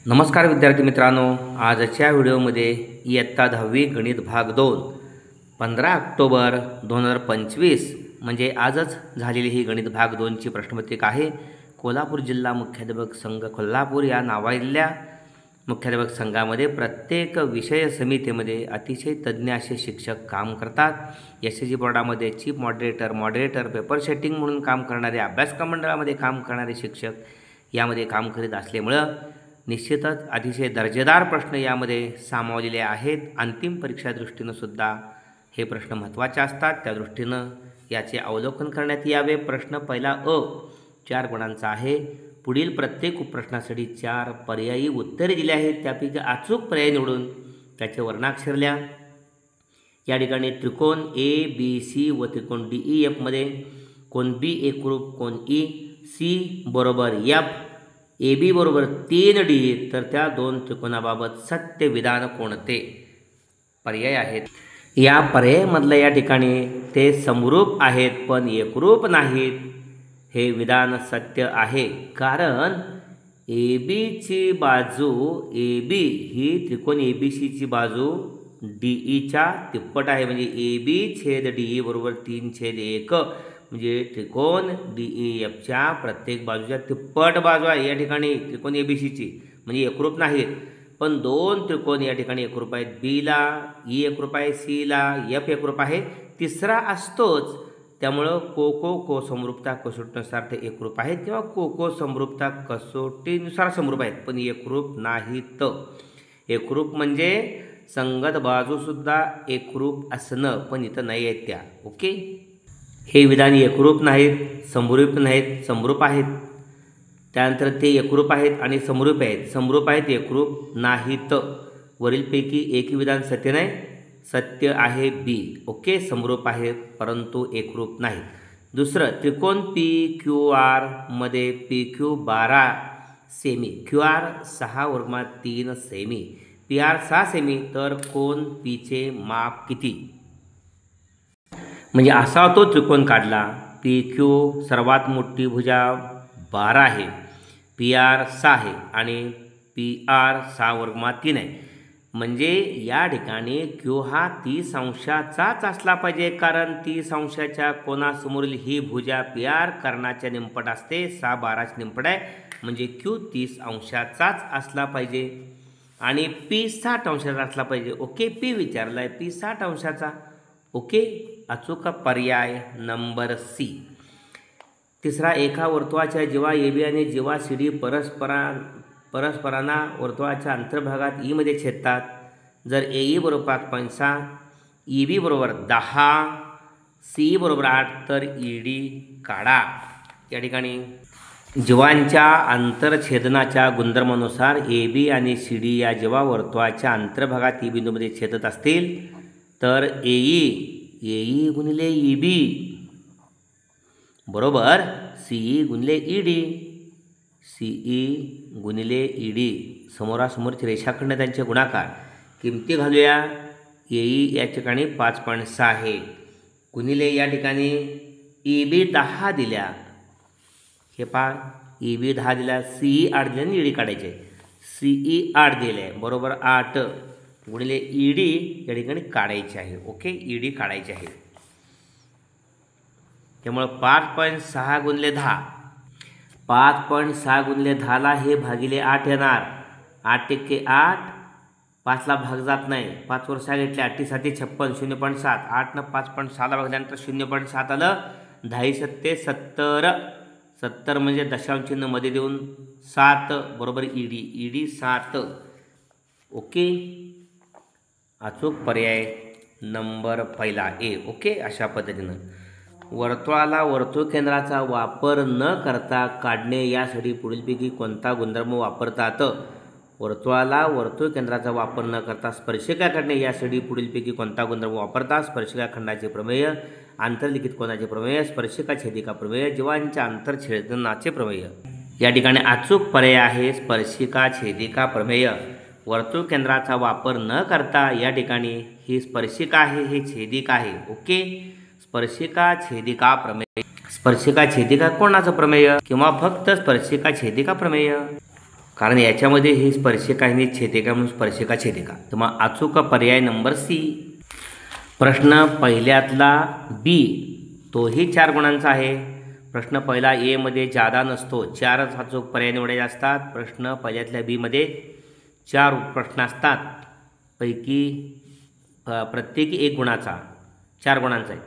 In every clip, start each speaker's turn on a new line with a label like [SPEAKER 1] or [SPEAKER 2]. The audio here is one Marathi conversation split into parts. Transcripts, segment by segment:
[SPEAKER 1] नमस्कार विद्यार्थी मित्रांनो, आजच्या व्हिडिओमध्ये इयत्ता 10वी गणित भाग 2 15 ऑक्टोबर 2025 म्हणजे आजच झालेली ही गणित भाग 2ची प्रश्नपत्रिका आहे। कोल्हापूर जिल्हा मुख्याध्यापक संघ कोल्हापूर या नावाजलेल्या मुख्याध्यापक संघामध्ये प्रत्येक विषय समितीमध्ये अतिशय तज्ज्ञ असे शिक्षक काम करतात। एस.एस.जी बोर्डामध्ये चीफ मॉडरेटर पेपर सेटिंग म्हणून काम करणारे, अभ्यासक्रम मंडळामध्ये काम करणारे शिक्षक यामध्ये काम करीत असल्यामुळं निश्चितच अतिशय दर्जेदार प्रश्न यामध्ये सामावलेले आहेत। अंतिम परीक्षा दृष्टीनं सुद्धा हे प्रश्न महत्त्वाचे असतात, त्या दृष्टीनं याचे अवलोकन करण्यात यावे। प्रश्न पहिला अ 4 गुणांचा आहे। पुढील प्रत्येक प्रश्नासाठी 4 पर्यायी उत्तरे दिली आहेत, त्यापैकी अचूक पर्याय निवडून त्याचे वर्णाक्षर लिहा। या ठिकाणी त्रिकोण ABC व त्रिकोण DEF मध्ये कोण B एकरूप, कोण E C बरोबर F, AB बरोबर 3D, तर त्या दोन त्रिकोणाबाबत सत्य विधान कोणते पर्याय आहेत? या पर्यायामधलं या ठिकाणी ते समरूप आहेत पण एकरूप नाहीत हे विधान सत्य आहे, कारण ABची बाजू AB ही त्रिकोण ABCची बाजू DEच्या तिप्पट आहे, म्हणजे AB/DE बरोबर 3/1 म्हणजे त्रिकोण DEFच्या प्रत्येक बाजूच्या तिप्पट बाजू आहे या ठिकाणी त्रिकोण ABCची, म्हणजे एकरूप नाहीत। पण दोन त्रिकोण या ठिकाणी एकरूप आहेत, Bला E एकरूप आहे, Cला F एकरूप आहे, तिसरा असतोच, त्यामुळं को समरूपता कसोटीनुसार ते एकरूप आहेत किंवा को समरूपता कसोटीनुसार समरूप आहेत पण एकरूप नाहीत। एकरूप म्हणजे संगत बाजूसुद्धा एकरूप असणं, पण इथं नाही आहेत त्या। ओके, हे विधान एकरूप नाहीत, समरूप नाहीत, समरूप आहेत। त्यानंतर ते एकरूप आहेत आणि समरूप आहेत, समरूप आहेत, एकरूप नाहीत। वरीलपैकी एक विधान सत्य नाही, सत्य आहे बी। ओके, समरूप आहेत परंतु एकरूप नाही। दुसरं, त्रिकोण PQR मध्ये PQ 12 semi, QR 6/3 semi, PR 6 semi, तर कोण Pचे माप किती? म्हणजे असा तो त्रिकोण काढला, PQ सर्वात मोठी भुजा 12 आहे, PR 6 आहे आणि PR 6/3 आहे, म्हणजे या ठिकाणी Q हा 30 अंशाचाच असला पाहिजे, कारण 30 अंशाच्या कोणासमोरील ही भुजा PR कर्णाच्या निमपट असते, 6/12 निमपट आहे, म्हणजे Q 30 अंशाचाच असला पाहिजे आणि P 60 अंशाचा असला पाहिजे। ओके, P विचारला आहे, P 60 अंशाचा। ओके, अचूक पर्याय नंबर C। तिसरा, एका वर्तुळाच्या जेव्हा AB आणि जेव्हा CD परस्परांना वर्तुळाच्या अंतर्भागात E मध्ये छेदतात, जर AE बरोबर 5.6, EB बरोबर 10, CE बरोबर 8, तर ED काढा। या ठिकाणी जीवांच्या आंतरछेदनाच्या गुणधर्मानुसार AB आणि CD या जेव्हा वर्तुळाच्या अंतर्भागात E बिंदूमध्ये छेदत असतील, तर AE गुणिले EB बरोबर CE गुणिले ED, CE गुणिले ED, समोरासमोरची रेषाखंड त्यांचे गुणाकार। किमती घालूया, AE या ठिकाणी 5.6 आहे, गुणिले या ठिकाणी EB 10 दिल्या, हे पहा EB 10 दिल्या, CE 8 दिल्या आणि ED काढायचे, CE 8 दिले बरोबर 8, गुणिले ED या ठिकाणी काढायचे आहे। ओके, ED काढायचे आहे, त्यामुळे 5.6 गुणिले 10, 5.6 गुणिले 10ला हे भागिले 8 येणार, 8 × 8, 5ला भाग जात नाही, 5 वर 6 घेतले, 8 7 56, 0.7, 8 न 5.6ला भागल्यानंतर 0.7 आलं, 10 7 70, 70 म्हणजे दशांश चिन्ह मध्ये देऊन 7 बरोबर ED 7। ओके, अचूक पर्याय नंबर पहिला ए। ओके, अशा पद्धतीनं वर्तुळाला वर्तुळ केंद्राचा वापर न करता काढणे यासाठी पुढीलपैकी कोणता गुणधर्म वापरतात? वर्तुळाला वर्तुळ केंद्राचा वापर न करता स्पर्शिका काढणे यासाठी पुढीलपैकी कोणता गुणधर्म वापरतात? स्पर्शिका खंडाचे प्रमेय, आंतरलिखित कोनाचे प्रमेय, स्पर्शिका छेदिका प्रमेय, जीवांच्या आंतरछेदनाचे प्रमेय। या ठिकाणी अचूक पर्याय आहे स्पर्शिका छेदिका प्रमेय। वर्तुळ केंद्राचा वापर न करता या ठिकाणी ही स्पर्शिका आहे, हे छेदिका आहे। ओके, स्पर्शिका छेदिका प्रमेय। स्पर्शिका छेदिका कोणाचं प्रमेय किंवा फक्त स्पर्शिका छेदिका प्रमेय? कारण याच्यामध्ये ही स्पर्शिका आणि छेदिका म्हणून स्पर्शिका छेदिका. तर मग अचूक पर्याय नंबर सी. प्रश्न पहिल्यातला बी तोही 4 गुणांचा आहे. प्रश्न पहिला ए मध्ये जादा नसतो, 4च अचूक पर्याय निवडायचे असतात. प्रश्न पहिल्यातल्या बी मध्ये 4 प्रश्न असतात, पैकी प्रत्येकी 1 गुणाचा 4 गुणांचा आहे.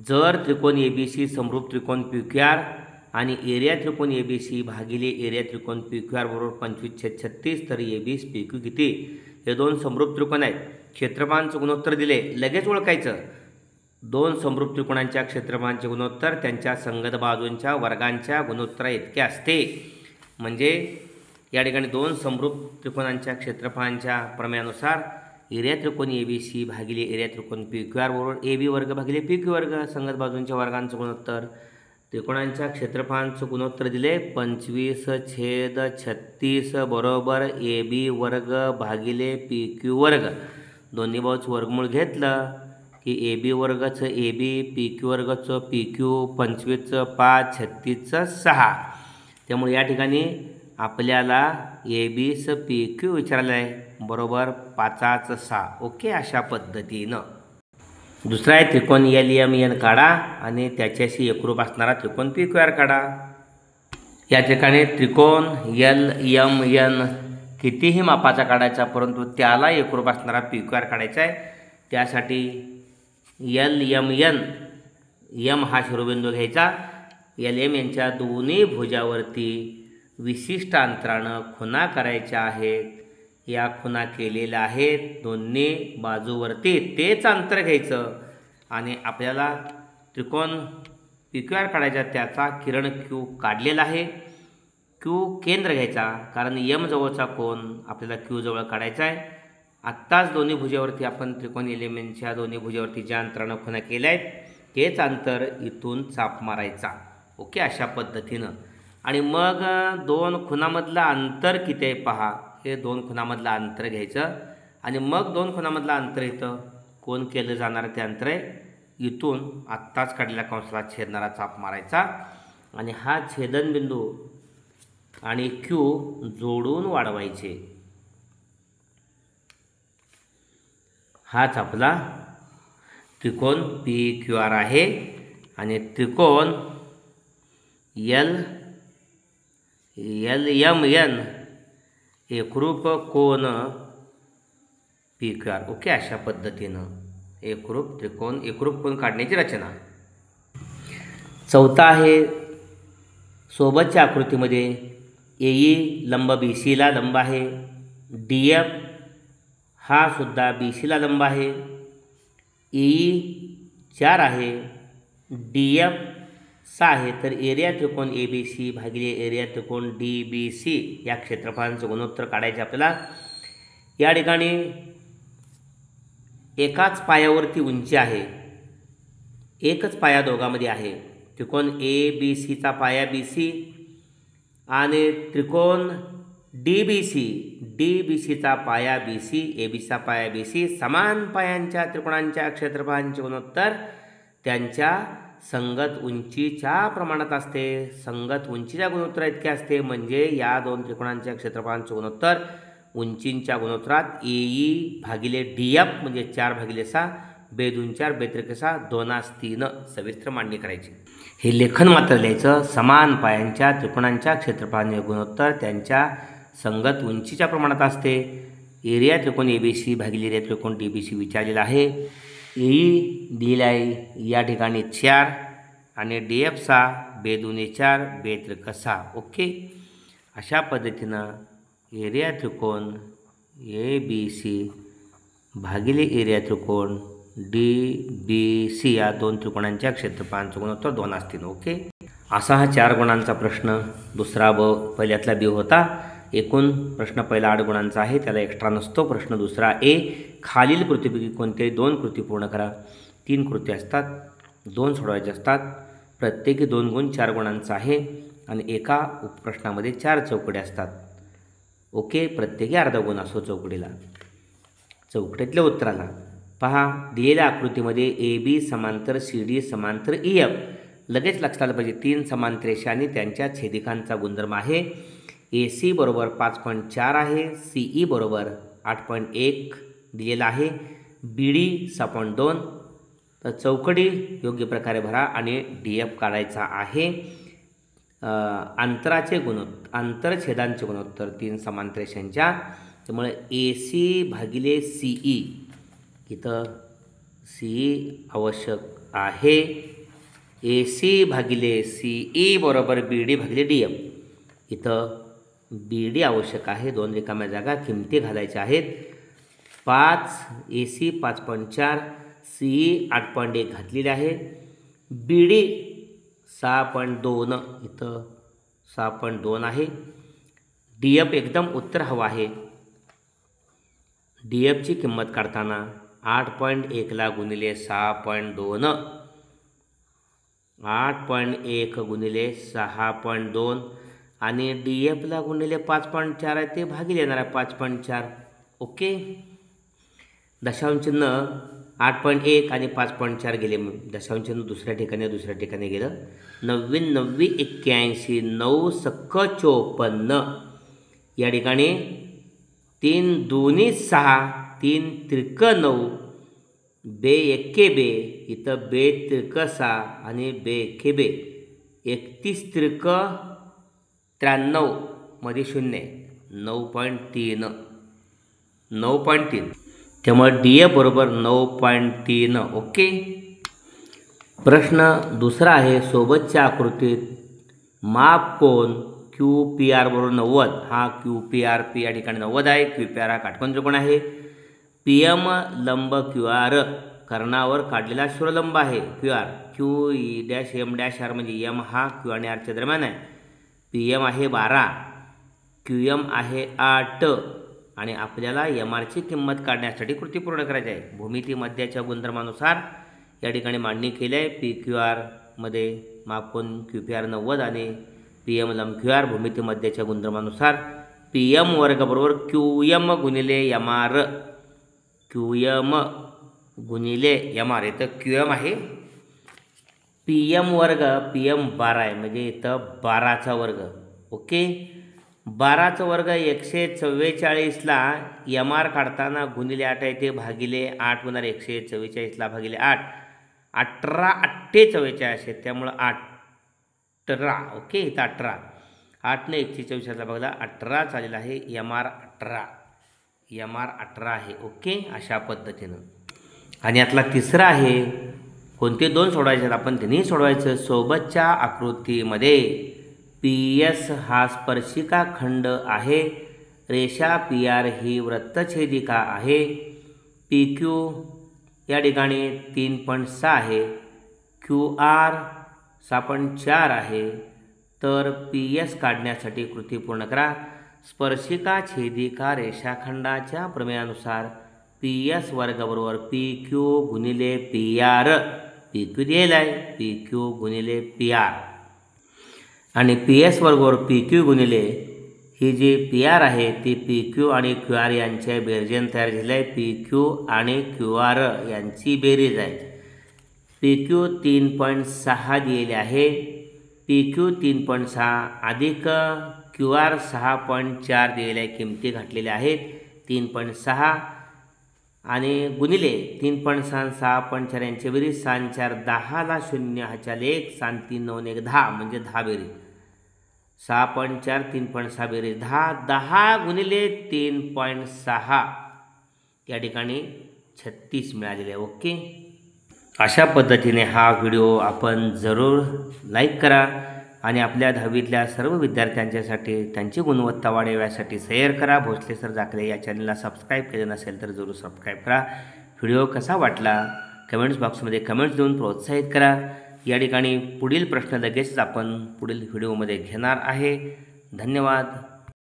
[SPEAKER 1] जर त्रिकोण ABC समरूप त्रिकोण PQR आणि एरिया त्रिकोण ABC भागिले एरिया त्रिकोण PQR बरोबर 25/36 तर ABC PQ किती? हे 2 समरूप त्रिकोण आहेत. क्षेत्रफळांचं गुणोत्तर दिले, लगेच ओळखायचं. 2 समरूप त्रिकोणांच्या क्षेत्रफळांचे गुणोत्तर त्यांच्या संगत बाजूंच्या वर्गांच्या गुणोत्तरा इतके असते. म्हणजे या ठिकाणी 2 समरूप त्रिकोणांच्या क्षेत्रफळांच्या प्रमेयानुसार एरिया त्रिकोण ABC भागिले एरिया त्रिकोण PQR बरोबर AB वर्ग भागिले PQ वर्ग संगत बाजूंच्या वर्गांचं गुणोत्तर. त्रिकोणांच्या क्षेत्रफळांचं गुणोत्तर दिले 25/36 बरोबर AB वर्ग भागिले PQ वर्ग. दोन्ही बाजूचं वर्गमूळ घेतलं की AB वर्गाचं AB, PQ वर्गाचं PQ, 25चं 5, 36चं 6. त्यामुळे या ठिकाणी आपल्याला ABचं PQ विचारलं आहे, बरोबर 5चं 6. ओके, अशा पद्धतीनं. दुसरा आहे त्रिकोण LMN काढा आणि त्याच्याशी एकरूप असणारा त्रिकोण PQR काढा. या ठिकाणी त्रिकोण LMN कितीही मापाचा काढायचा, परंतु त्याला एकरूप असणारा PQR काढायचा आहे. त्यासाठी LMN, M हा शिरोबिंदू घ्यायचा. LM यांच्या दोन्ही भुजावरती विशिष्ट अंतरानं खुणा करायच्या आहेत. या खुणा केलेल्या आहेत दोन्ही बाजूवरती, तेच अंतर घ्यायचं आणि आपल्याला त्रिकोण PQR काढायचा. त्याचा किरण Q काढलेला आहे. Q केंद्र घ्यायचा, कारण M जवळचा कोण आपल्याला Q जवळ काढायचा आहे. आत्ताच दोन्ही भुजावरती आपण त्रिकोण LMNच्या दोन्ही भुजावरती ज्या अंतरानं खुणा केल्या आहेत तेच अंतर इथून चाप मारायचा. ओके, अशा पद्धतीनं. आणि मग 2 खुणामधलं अंतर किती आहे पहा. हे 2 खुणामधलं अंतर घ्यायचं आणि मग 2 खुणामधलं अंतर इथं कोण केलं जाणार ते अंतर आहे. इथून आत्ताच काढलेल्या कंसाला छेदणारा चाप मारायचा आणि हा छेदनबिंदू आणि Q जोडून वाढवायचे. हाच आपला त्रिकोण PQR आहे आणि त्रिकोण LMN एकरूप कोन PQR. ओके, अशा पद्धतीनं एकरूप त्रिकोण एकरूप कोन काढण्याची रचना. चौथा आहे सोबतच्या आकृतीमध्ये AE लंब BCला लंब आहे. DF हा सुद्धा BCला लंब आहे. AE 4 आहे, DF 6 आहे. तर एरिया त्रिकोण ABC भागिले एरिया त्रिकोण DBC या क्षेत्रफळांचं गुणोत्तर काढायचे आपल्याला. या ठिकाणी एकाच पायावरती उंची आहे, एकच पाया दोघांमध्ये आहे. त्रिकोण ABCचा पाया BC आणि त्रिकोण DBCचा पाया BC, ABCचा पाया BC. समान पायांच्या त्रिकोणांच्या क्षेत्रफळांचे गुणोत्तर त्यांच्या संगत उंचीच्या प्रमाणात असते. संगत उंचीच्या गुणोत्तरा इतके असते. म्हणजे या 2 त्रिकोणांच्या क्षेत्रफळांचे गुणोत्तर उंचींच्या गुणोत्तरात AE भागिले DF म्हणजे 4/6, 2 4, 2 6, 2 सविस्तर मांडणी करायची. हे लेखन मात्र लिहायचं. समान पायांच्या त्रिकोणांच्या क्षेत्रफळांचे गुणोत्तर त्यांच्या संगत उंचीच्या प्रमाणात असते. एरिया त्रिकोण ABC भागिले एरिया त्रिकोण DBC विचारलेला आहे. AE दिलेला आहे या ठिकाणी 4 आणि DF 6, 2 4, 2 6. ओके, अशा पद्धतीनं एरिया त्रिकोण ABC भागिले एरिया त्रिकोण DBC या 2 त्रिकोणांच्या क्षेत्रफळांचं गुणोत्तर 2 असतील. ओके, असा हा 4 गुणांचा प्रश्न दुसरा पहिल्यातला B होता. एकूण प्रश्न पहिला 8 गुणांचा आहे, त्याला एक्स्ट्रा नसतो. प्रश्न दुसरा A, खालील कृतीपैकी कोणत्याही 2 कृती पूर्ण करा. 3 कृती असतात, 2 सोडवायचे असतात. प्रत्येकी 2 गुण 4 गुणांचा आहे आणि एका उपप्रश्नामध्ये 4 चौकडी असतात. ओके, प्रत्येकी अर्धा गुण असतो चौकडीला. चौकटीतल्या उत्तराला पहा. दिलेल्या आकृतीमध्ये AB समांतर CD समांतर EF लगेच लक्षात आलं पाहिजे. 3 समांतर रेषा आणि त्यांच्या छेदिकांचा गुणधर्म आहे. AC बरोबर 5.4 आहे, CE बरोबर 8.1 दिलेला आहे, BD 6.2. तर चौकडी योग्य प्रकारे भरा आणि DF काढायचा आहे. आंतरछेदांचे गुणोत्तर 3 समांतर रेषांच्या, त्यामुळे AC भागिले CE, इथं CE आवश्यक आहे. AC भागिले CE बरोबर BD भागिले DF, इथं BD आवश्यक आहे. 2 रिकाम्या जागा किमती घालायच्या आहेत. 5 AC 5.4, CE 8.1 घातलेले आहे. BD 6.2, इथं 6.2 आहे. DF एकदम उत्तर हवं आहे. DFची किंमत काढताना 8.1 ला गुणिले 6.2, 8.1 गुणिले 6.2 आणि DF ला गुणिले 5.4 आहे, ते भागिले येणार आहे 5.4. ओके. दशांशचिन्ह 8.1 आणि 5.4 गेले, दशांशचिन्ह दुसऱ्या ठिकाणी गेलं. 90 90 81 9 सक्क 54, या ठिकाणी 3 2 6, 3 त्रिक 9, बे एक्के बे, इथं बे त्रिक 6 आणि बे एक्के बे, 31 त्रिक 93 मध्ये 0, 9.3, 9.3. त्यामुळे DF बरोबर 9.3. ओके. प्रश्न दुसरा आहे, सोबतच्या आकृतीत माप कोन QPR बरोबर 90, हा QPR P या ठिकाणी 90 आहे. QPR हा काटकोन त्रिकोण आहे. PM लंब QR कर्णावर काढलेला शिरोलंब आहे. QR QE'M' म्हणजे M हा Q आणि R च्या दरम्यान आहे. PM आहे 12, QM आहे 8 आणि आपल्याला MR ची किंमत काढण्यासाठी कृती पूर्ण करायची आहे. भूमिती मध्याच्या गुणधर्मानुसार या ठिकाणी मांडणी केली आहे. PQR मध्ये मापकोन QPR 90 आणि PM लंब QR भूमिती मध्याच्या गुणधर्मानुसार PM वर्ग बरोबर QM गुणिले MR, QM गुणिले MR, इथं QM आहे. PM वर्ग, PM 12 आहे, म्हणजे इथं 12चा वर्ग. ओके. 12चा वर्ग 144 ला MR काढताना गुणिले 8 आहे, ते भागिले 8 होणार. 144 ला भागिले 8, 18 8 44 आहे, त्यामुळं 18. ओके. इथं 18, 8 ने 144 भागला 18 झालेला आहे. MR 18 आहे. ओके. अशा पद्धतीनं. आणि यातला तिसरा आहे, कोणते 2 सोडवायचे आहेत आपण, त्यांनी सोडवायचं. सोबतच्या आकृतीमध्ये PS हा स्पर्शिका खंड आहे, रेषा PR ही वृत्तछेदिका आहे. PQ या ठिकाणी 3.6 आहे, QR 6.4 आहे. तर PS काढण्यासाठी कृती पूर्ण करा. स्पर्शिका छेदिका रेषाखंडाच्या प्रमेयानुसार PS वर्ग बरोबर PQ गुणिले PR, PQ दिलेला आहे, PQ गुणिले PR आणि PS वर्ग बरोबर PQ गुणिले ही जी PR आहे ती PQ आणि QR यांच्या बेरजेने तयार झाली आहे. PQ आणि QR यांची बेरीज आहे. PQ 3.6 दिलेले आहे, PQ 3.6 अधिक QR 6.4 दिलेले आहे, किमती घातलेल्या आहेत. 3.6 आणि गुणिले 3.6 6.4 यांची बेरीज 6 4 10 ला 0 हाच्या 1 7 3 9 1 10 म्हणजे 10 बेरीज. 6.4 3.6 बेरीज 10, 10 गुणिले 3.6 या ठिकाणी 36 मिळालेले आहे. ओके. अशा पद्धतीने हा व्हिडिओ आपण जरूर लाईक करा आणि आपल्या 10वीतल्या सर्व विद्यार्थ्यांच्यासाठी त्यांची गुणवत्ता वाढेल यासाठी शेअर करा. भोसले सर जाकले या चॅनलला सबस्क्राईब केले नसेल तर जरूर सबस्क्राईब करा. व्हिडिओ कसा वाटला कमेंट्स बॉक्समध्ये कमेंट्स देऊन प्रोत्साहित करा. या ठिकाणी पुढील प्रश्न लगेचच आपण पुढील व्हिडिओमध्ये घेणार आहे. धन्यवाद.